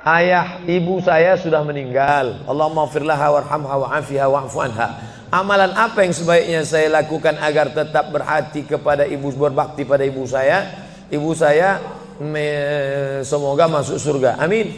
ayah ibu saya sudah meninggal. Allahumma firlaha warhamha wa'afiha wa'fu anha. Amalan apa yang sebaiknya saya lakukan agar tetap berhati kepada ibu, berbakti pada ibu saya? Ibu saya semoga masuk surga. Amin.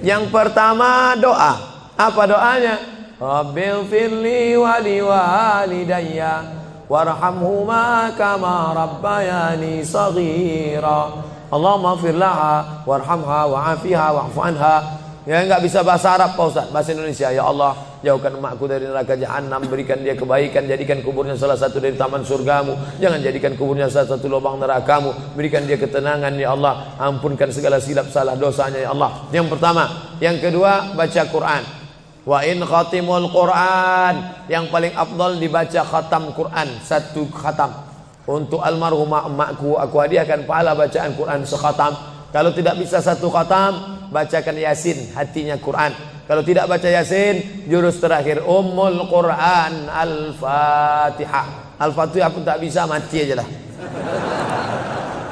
Yang pertama doa. Apa doanya? Rabbil firli wali walidayya warhamhuma kama rabbayani saghira. Allahumma firlaha warhamha wa'afiha wa'fu anha. Ya, enggak bisa bahasa Arab Pak Ustaz, bahasa Indonesia. Ya Allah, jauhkan emakku dari neraka jahanam, berikan dia kebaikan, jadikan kuburnya salah satu dari taman surgamu, jangan jadikan kuburnya salah satu lubang nerakamu, berikan dia ketenangan ya Allah, ampunkan segala silap salah dosanya ya Allah. Yang pertama. Yang kedua, baca Quran. Wa in khatimul Quran, yang paling afdal dibaca khatam Quran, satu khatam. Untuk almarhumah emakku, aku hadiahkan pahala bacaan Quran sekhatam. Kalau tidak bisa satu khatam, bacakan Yasin, hatinya Quran. Kalau tidak baca Yasin, jurus terakhir Ummul Quran Al-Fatihah. Al-Fatihah pun tak bisa, mati aja lah.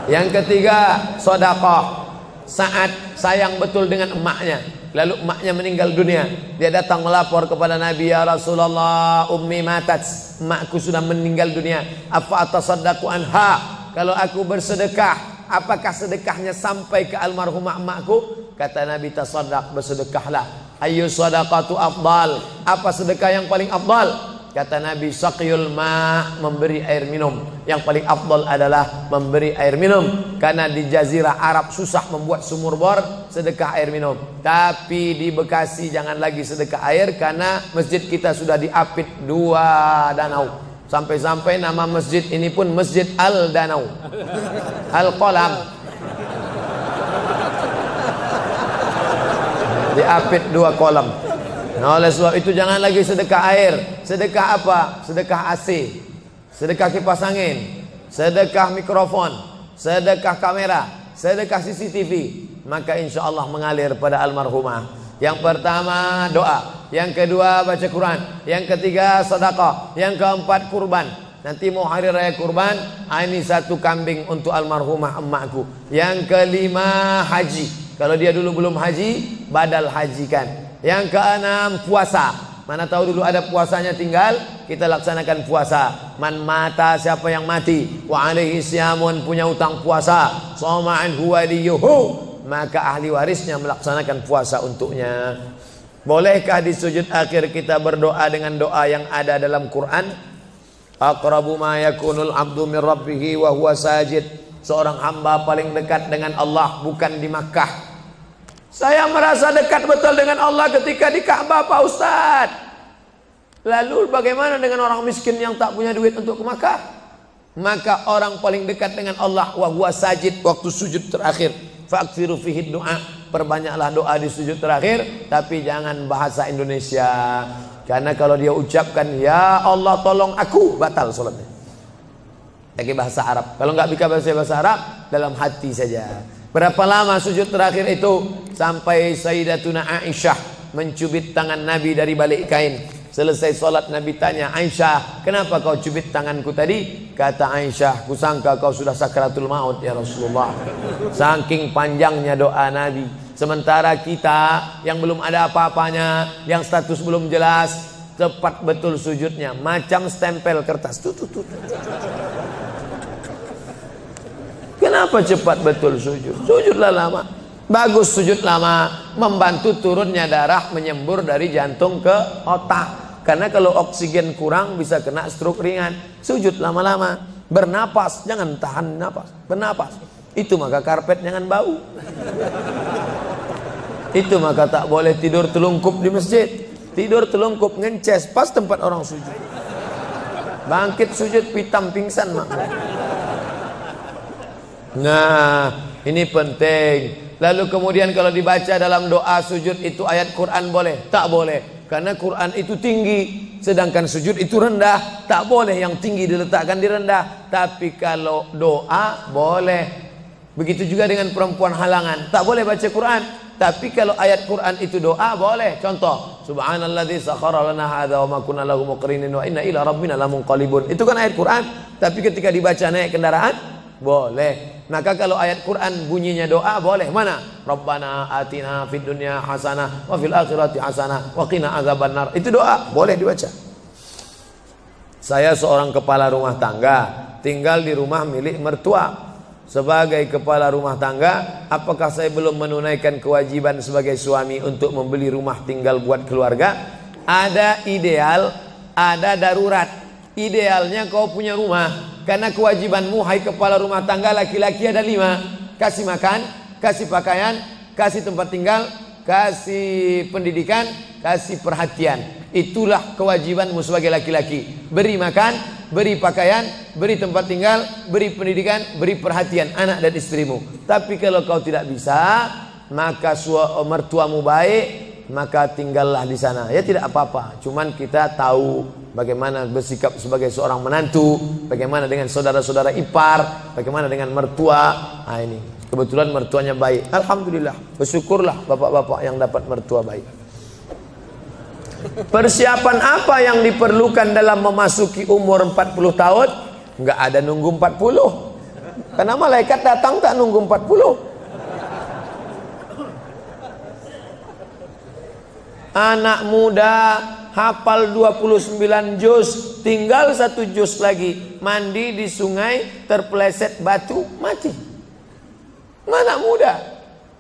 Yang ketiga, sedekah. Saat sayang betul dengan emaknya, lalu emaknya meninggal dunia, dia datang melapor kepada Nabi, ya Rasulullah, ummi matat, emakku sudah meninggal dunia, apa atasaddaqu anha, kalau aku bersedekah, apakah sedekahnya sampai ke almarhumah emakku? Kata Nabi, tasaddaq, bersedekahlah. Ayu sadaqatu afdal, apa sedekah yang paling afdal? Kata Nabi, saqyul ma', memberi air minum. Yang paling afdal adalah memberi air minum, karena di jazirah Arab susah membuat sumur bor, sedekah air minum. Tapi di Bekasi jangan lagi sedekah air, karena masjid kita sudah diapit 2 danau. Sampai-sampai nama masjid ini pun Masjid Al-Danau, Al-Kolam. Diapit 2 kolam. Nah, oleh sebab itu jangan lagi sedekah air. Sedekah apa? Sedekah AC, sedekah kipas angin, sedekah mikrofon, sedekah kamera, sedekah CCTV. Maka insya Allah mengalir pada almarhumah. Yang pertama doa, yang kedua baca Quran, yang ketiga sedekah, yang keempat kurban. Nanti mau hari raya kurban, ini 1 kambing untuk almarhumah emakku. Yang kelima haji. Kalau dia dulu belum haji, badal hajikan. Yang keenam puasa. Mana tahu dulu ada puasanya tinggal, kita laksanakan puasa. Man mata, siapa yang mati, wa alaihi siyamun, punya utang puasa, soma'an huwa liyuhu, maka ahli warisnya melaksanakan puasa untuknya. Bolehkah di sujud akhir kita berdoa dengan doa yang ada dalam Quran? Aqrabu ma yakunul abdu min rabbih wa huwa sajid. Seorang hamba paling dekat dengan Allah bukan di Makkah. Saya merasa dekat betul dengan Allah ketika di Ka'bah Pak Ustaz. Lalu bagaimana dengan orang miskin yang tak punya duit untuk ke Makkah? Maka orang paling dekat dengan Allah wa huwa sajid, waktu sujud terakhir. Fa'kthiru fihi du'a, perbanyaklah doa di sujud terakhir, tapi jangan bahasa Indonesia. Karena kalau dia ucapkan ya Allah tolong aku, batal salatnya. Pakai bahasa Arab. Kalau nggak bisa bahasa Arab, dalam hati saja. Berapa lama sujud terakhir itu? Sampai Sayyidatuna Aisyah mencubit tangan Nabi dari balik kain. Selesai sholat Nabi tanya, Aisyah, kenapa kau cubit tanganku tadi? Kata Aisyah, kusangka kau sudah sakratul maut ya Rasulullah. Saking panjangnya doa Nabi. Sementara kita yang belum ada apa-apanya, yang status belum jelas, cepat betul sujudnya, macam stempel kertas. Kenapa cepat betul sujud? Sujudlah lama. Bagus sujud lama, membantu turunnya darah menyembur dari jantung ke otak. Karena kalau oksigen kurang bisa kena stroke ringan. Sujud lama-lama, bernapas, jangan tahan napas, bernapas. Itu maka karpet jangan bau. Itu maka tak boleh tidur telungkup di masjid. Tidur telungkup ngences pas tempat orang sujud. Bangkit sujud pitam pingsan mak. Nah, ini penting. Lalu kemudian kalau dibaca dalam doa sujud itu ayat Quran boleh? Tak boleh. Karena Quran itu tinggi, sedangkan sujud itu rendah. Tak boleh yang tinggi diletakkan di rendah. Tapi kalau doa boleh. Begitu juga dengan perempuan halangan, tak boleh baca Quran. Tapi kalau ayat Quran itu doa boleh. Contoh, Subhanalladzi sakhkhara lana hadza wa ma kunna lahu muqrinin wa inna ila rabbina lamunqalibun. Itu kan ayat Quran. Tapi ketika dibaca naik kendaraan boleh. Maka kalau ayat Quran bunyinya doa boleh. Mana? Rabbana atina fid dunya hasanah wa fil akhirati hasanah wa qina azabannar. Itu doa, boleh dibaca. Saya seorang kepala rumah tangga, tinggal di rumah milik mertua. Sebagai kepala rumah tangga, apakah saya belum menunaikan kewajiban sebagai suami untuk membeli rumah tinggal buat keluarga? Ada ideal, ada darurat. Idealnya kau punya rumah, karena kewajibanmu hai kepala rumah tangga laki-laki ada 5. Kasih makan, kasih pakaian, kasih tempat tinggal, kasih pendidikan, kasih perhatian. Itulah kewajibanmu sebagai laki-laki. Beri makan, beri pakaian, beri tempat tinggal, beri pendidikan, beri perhatian anak dan istrimu. Tapi kalau kau tidak bisa, maka mertuamu baik, maka tinggallah di sana. Ya tidak apa-apa. Cuman kita tahu bagaimana bersikap sebagai seorang menantu, bagaimana dengan saudara-saudara ipar, bagaimana dengan mertua. Nah ini kebetulan mertuanya baik. Alhamdulillah, bersyukurlah bapak-bapak yang dapat mertua baik. Persiapan apa yang diperlukan dalam memasuki umur 40 tahun? Enggak ada nunggu 40. Karena malaikat datang tak nunggu 40. Anak muda hafal 29 juz, tinggal 1 juz lagi. Mandi di sungai, terpeleset batu, mati. Anak muda.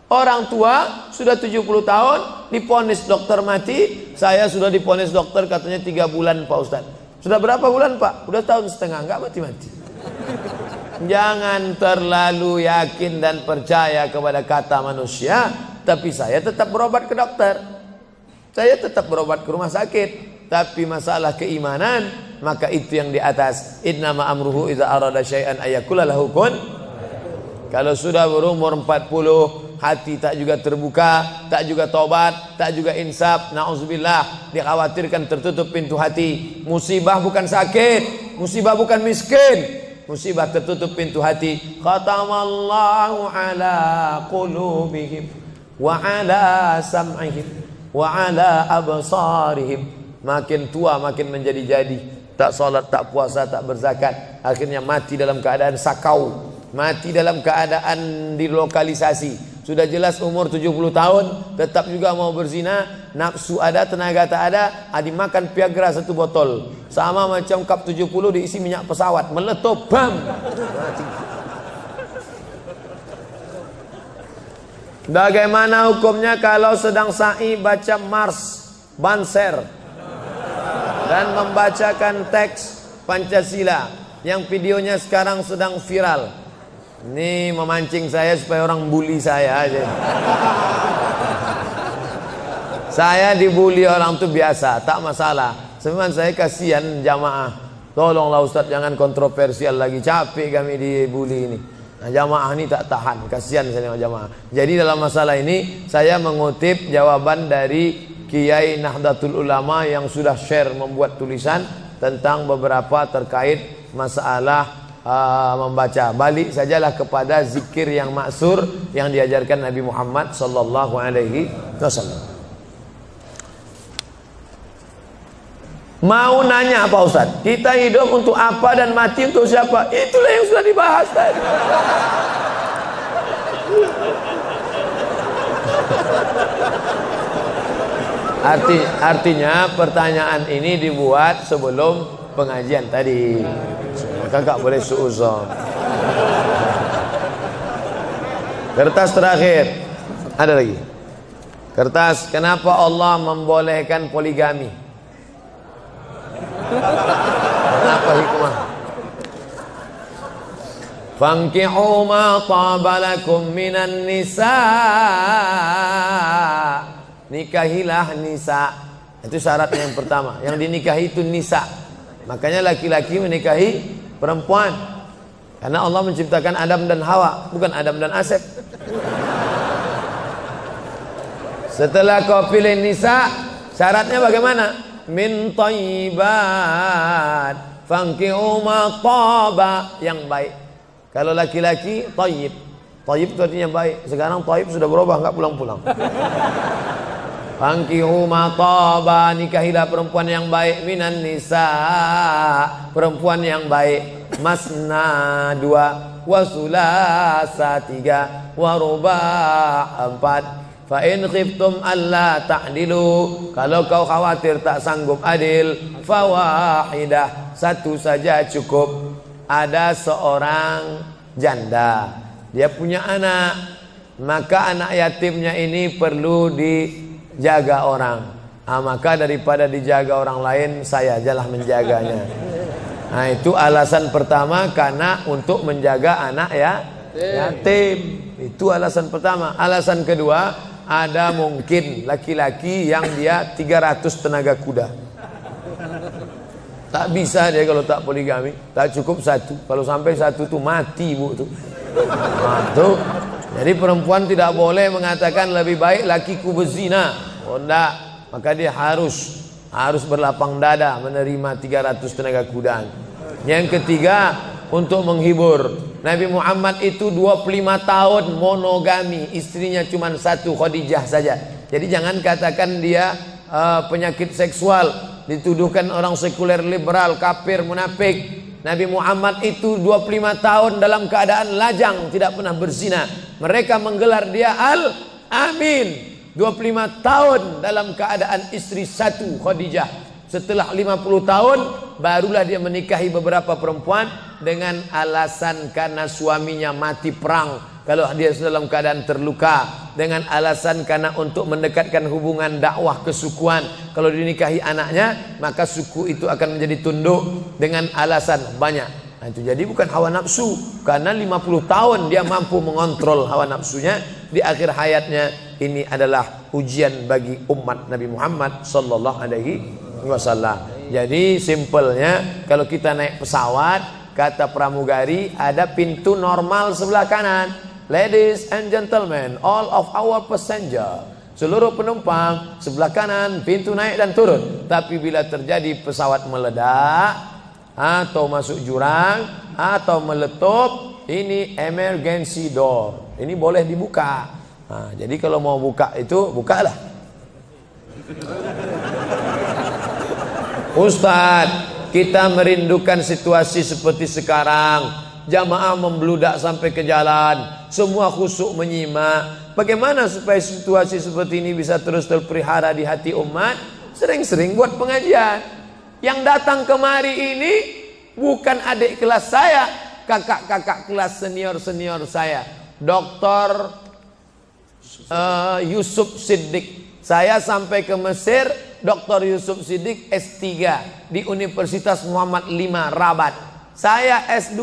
Orang tua sudah 70 tahun diponis dokter mati. Saya sudah diponis dokter katanya 3 bulan Pak Ustadz. Sudah berapa bulan Pak? Udah tahun setengah, enggak mati-mati. Jangan terlalu yakin dan percaya kepada kata manusia. Tapi saya tetap berobat ke dokter, saya tetap berobat ke rumah sakit. Tapi masalah keimanan, maka itu yang di atas. Innama amruhu idza arada syai'an ayyakula lahu kun. Kalau sudah berumur 40, hati tak juga terbuka, tak juga tobat, tak juga insaf, na'udzubillah, dikhawatirkan tertutup pintu hati. Musibah bukan sakit, musibah bukan miskin, musibah tertutup pintu hati. Khatamallahu ala qulubihim wa ala sam'ihim wa ala absarihim. Makin tua makin menjadi-jadi, tak salat, tak puasa, tak berzakat, akhirnya mati dalam keadaan sakau, mati dalam keadaan dilokalisasi. Sudah jelas umur 70 tahun tetap juga mau berzina, nafsu ada, tenaga tak ada, dimakan Viagra 1 botol. Sama macam kap 70 diisi minyak pesawat, meletup, bam. Bagaimana hukumnya kalau sedang sa'i baca Mars, Banser dan membacakan teks Pancasila yang videonya sekarang sedang viral? Ini memancing saya supaya orang bully saya aja. Saya dibully orang tuh biasa, tak masalah. Sebenarnya saya kasihan jamaah. Tolonglah Ustaz jangan kontroversial lagi, capek kami dibully ini. Nah, jamaah ini tak tahan, kasihan saya dengan jamaah. Jadi dalam masalah ini saya mengutip jawaban dari Kiai Nahdlatul Ulama yang sudah share membuat tulisan tentang beberapa terkait masalah membaca. Balik sajalah kepada zikir yang maksur yang diajarkan Nabi Muhammad sallallahu alaihi wasallam. Mau nanya Pak Ustaz, kita hidup untuk apa dan mati untuk siapa? Itulah yang sudah dibahas tadi. Artinya pertanyaan ini dibuat sebelum pengajian tadi. Kakak boleh suuzon. Kertas terakhir. Ada lagi. Kertas, kenapa Allah membolehkan poligami? Kenapa hikmah? Fankihu ma tabalakum minan nisa. Nikahilah nisa. Itu syarat yang pertama. Yang dinikahi itu nisa. Makanya laki-laki menikahi perempuan, karena Allah menciptakan Adam dan Hawa, bukan Adam dan Asep. Setelah kau pilih nisa, syaratnya bagaimana? Min thayyibat fankihu ma taba, yang baik. Kalau laki-laki thayyib, thayyib itu artinya baik. Sekarang thayyib sudah berubah, nggak pulang-pulang. Fankihu ma taba, nikahilah perempuan yang baik, minan nisa, perempuan yang baik. Masna, 2, wa sulasa 3, wa ruba' 4. Fa in khiftum alla ta'dilu, kalau kau khawatir tak sanggup adil, fawahidah, satu saja cukup. Ada seorang janda, dia punya anak, maka anak yatimnya ini perlu dijaga orang. Maka daripada dijaga orang lain, saya ajalah menjaganya. Nah, itu alasan pertama, karena untuk menjaga anak yatim. Itu alasan pertama. Alasan kedua, ada mungkin laki-laki yang dia 300 tenaga kuda. Tak bisa dia kalau tak poligami, tak cukup satu. Kalau sampai satu tuh mati bu tuh. Nah, tuh. Jadi perempuan tidak boleh mengatakan lebih baik lakiku berzina. Oh enggak, maka dia harus berlapang dada menerima 300 tenaga kuda. Yang ketiga, untuk menghibur. Nabi Muhammad itu 25 tahun monogami, istrinya cuma satu, Khadijah saja. Jadi jangan katakan dia penyakit seksual, dituduhkan orang sekuler, liberal, kafir, munafik. Nabi Muhammad itu 25 tahun dalam keadaan lajang, tidak pernah berzina. Mereka menggelar dia Al-Amin. 25 tahun dalam keadaan istri satu, Khadijah. Setelah 50 tahun barulah dia menikahi beberapa perempuan dengan alasan karena suaminya mati perang, kalau dia dalam keadaan terluka, dengan alasan karena untuk mendekatkan hubungan dakwah kesukuan. Kalau dinikahi anaknya, maka suku itu akan menjadi tunduk, dengan alasan banyak. Nah, itu jadi bukan hawa nafsu, karena 50 tahun dia mampu mengontrol hawa nafsunya. Di akhir hayatnya, ini adalah ujian bagi umat Nabi Muhammad sallallahu alaihi wasallam. Jadi simpelnya, kalau kita naik pesawat, kata pramugari, ada pintu normal sebelah kanan. Ladies and gentlemen, all of our passenger, seluruh penumpang, sebelah kanan pintu naik dan turun. Tapi bila terjadi pesawat meledak, atau masuk jurang, atau meletup, ini emergency door, ini boleh dibuka. Nah, jadi kalau mau buka itu, bukalah. Ustadz, kita merindukan situasi seperti sekarang. Jamaah membludak sampai ke jalan, semua khusyuk menyimak. Bagaimana supaya situasi seperti ini bisa terus terpelihara di hati umat? Sering-sering buat pengajian. Yang datang kemari ini bukan adik kelas saya, kakak-kakak kelas senior-senior saya. Dr. Yusuf Siddiq. Saya sampai ke Mesir, Dr. Yusuf Siddiq S3 di Universitas Muhammad V Rabat. Saya S2,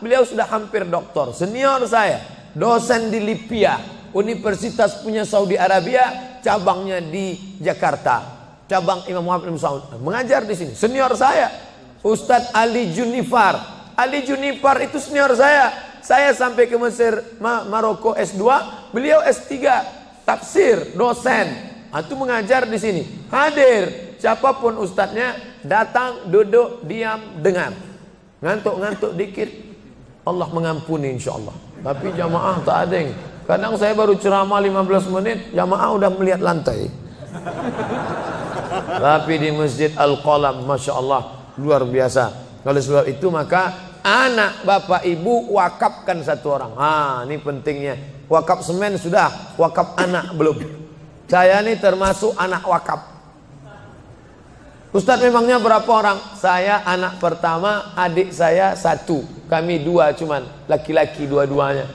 beliau sudah hampir doktor. Senior saya, dosen di Libya, universitas punya Saudi Arabia, cabangnya di Jakarta. Cabang Imam Muhammad bin Saud. Mengajar di sini. Senior saya, Ustadz Ali Junifar. Ali Junifar itu senior saya. Saya sampai ke Mesir, Maroko S2, beliau S3, tafsir, dosen. Itu mengajar di sini, hadir siapapun ustadznya, datang, duduk, diam, dengar. Ngantuk-ngantuk dikit, Allah mengampuni insya Allah. Tapi jamaah tak ada yang, kadang saya baru ceramah 15 menit, jamaah udah melihat lantai. Tapi di Masjid Al-Qalam, Masya Allah, luar biasa. Oleh sebab itu maka anak bapak ibu wakafkan satu orang. Ini pentingnya. Wakaf semen sudah, wakaf anak belum. Saya ini termasuk anak wakaf. Ustadz, memangnya berapa orang? Saya anak pertama, adik saya satu, kami dua cuman, laki-laki dua-duanya.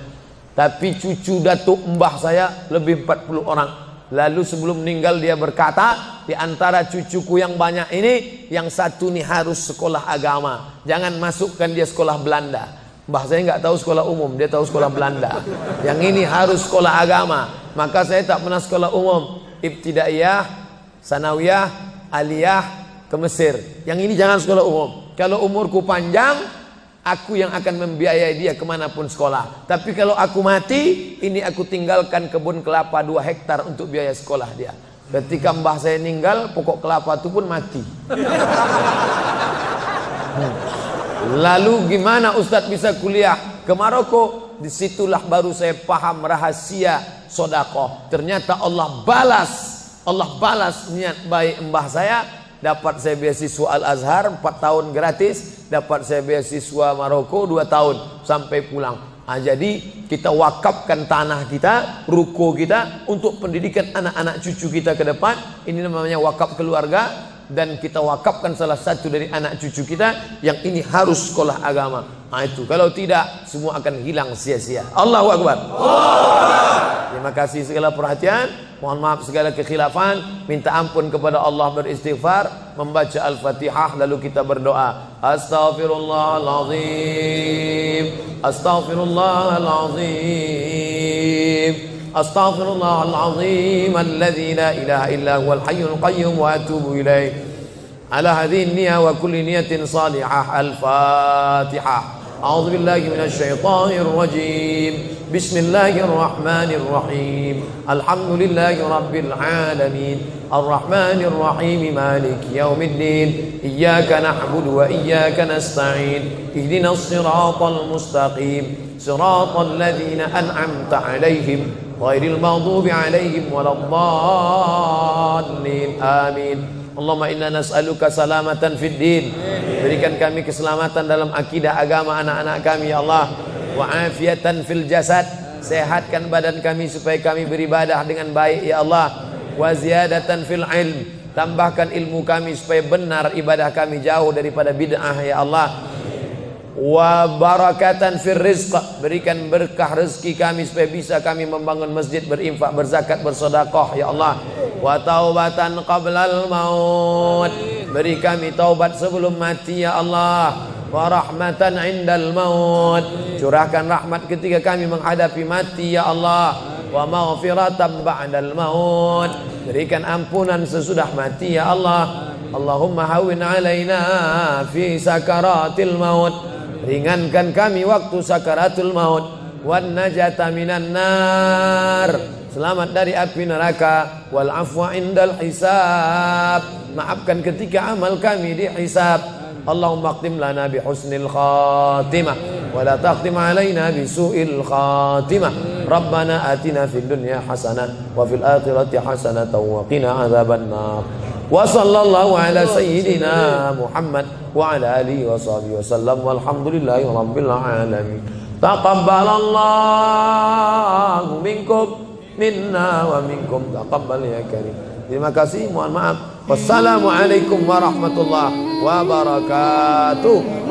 Tapi cucu datuk mbah saya lebih 40 orang. Lalu sebelum meninggal dia berkata, di antara cucuku yang banyak ini, yang satu nih harus sekolah agama, jangan masukkan dia sekolah Belanda. Mbah saya nggak tahu sekolah umum, dia tahu sekolah Belanda. Yang ini harus sekolah agama. Maka saya tak pernah sekolah umum, ibtidaiyah, sanawiyah, aliyah, ke Mesir. Yang ini jangan sekolah umum. Kalau umurku panjang, aku yang akan membiayai dia kemanapun sekolah. Tapi kalau aku mati, ini aku tinggalkan kebun kelapa 2 hektar untuk biaya sekolah dia. Ketika mbah saya meninggal, pokok kelapa itu pun mati. Lalu gimana Ustadz bisa kuliah ke Maroko? Disitulah baru saya paham rahasia sodakoh. Ternyata Allah balas niat baik mbah saya dapat saya beasiswa Al-Azhar 4 tahun gratis, dapat saya beasiswa Maroko 2 tahun sampai pulang. Jadi kita wakafkan tanah kita, ruko kita untuk pendidikan anak-anak cucu kita ke depan. Ini namanya wakaf keluarga. Dan kita wakafkan salah satu dari anak cucu kita yang ini harus sekolah agama. Itu kalau tidak semua akan hilang sia-sia. Allahu Akbar. Terima kasih segala perhatian. Mohon maaf segala kekhilafan. Minta ampun kepada Allah, beristighfar, membaca Al-Fatihah, lalu kita berdoa. Astaghfirullahaladzim, Astaghfirullahaladzim, Astaghfirullahaladzim alladzi la ilaha illa huwal hayyul qayyum wa atubu ilaih. Ala hadhihi niyya wa kulli niyatin salihah. Al-Fatihah. A'udzu billahi minasy syaithanir rajim. Bismillahirrahmanirrahim. Alhamdulillahi rabbil alamin. Arrahmanir rahim. Maliki yaumiddin. Iyyaka na'budu wa iyyaka nasta'in. Ihdinas siratal mustaqim. Siratal ladzina an'amta 'alaihim ghairil maghdubi 'alaihim waladdallin. Amin. Allahumma inna nas'aluka salamatan fid din. Berikan kami keselamatan dalam akidah agama anak-anak kami ya Allah. Wa afiatan fil jasad. Sehatkan badan kami supaya kami beribadah dengan baik ya Allah. Wa ziyadatan fil ilm. Tambahkan ilmu kami supaya benar ibadah kami, jauh daripada bid'ah ya Allah. Wa barakatan fir rizq. Berikan berkah rezeki kami supaya bisa kami membangun masjid, berinfak, berzakat, bersedekah ya Allah. Wa taubatan qablal maut. Beri kami taubat sebelum mati ya Allah. Wa rahmatan indal maut. Curahkan rahmat ketika kami menghadapi mati ya Allah. Wa maghfiratan ba'dal maut. Berikan ampunan sesudah mati ya Allah. Allahumma hawwin alaina fi sakaratil maut. Ringankan kami waktu sakaratul maut. Wan najata minan nar. Selamat dari api neraka. Wal afwa indal hisab. Maafkan ketika amal kami dihisab. Allahumma aqtim lana bi husnil khatimah wa la taqtim alaina bi su'il khatimah. Rabbana atina fid dunya hasanah wa fil akhirati hasanah wa qina adzaban nar. Wa sallallahu ala sayyidina Muhammad wa ala alihi wa sahbihi wasallam walhamdulillahi rabbil alamin. Taqabbalallahu minkum minna wa minkum taqabbal ya karim. Terima kasih, mohon maaf. Wassalamualaikum warahmatullahi wabarakatuh.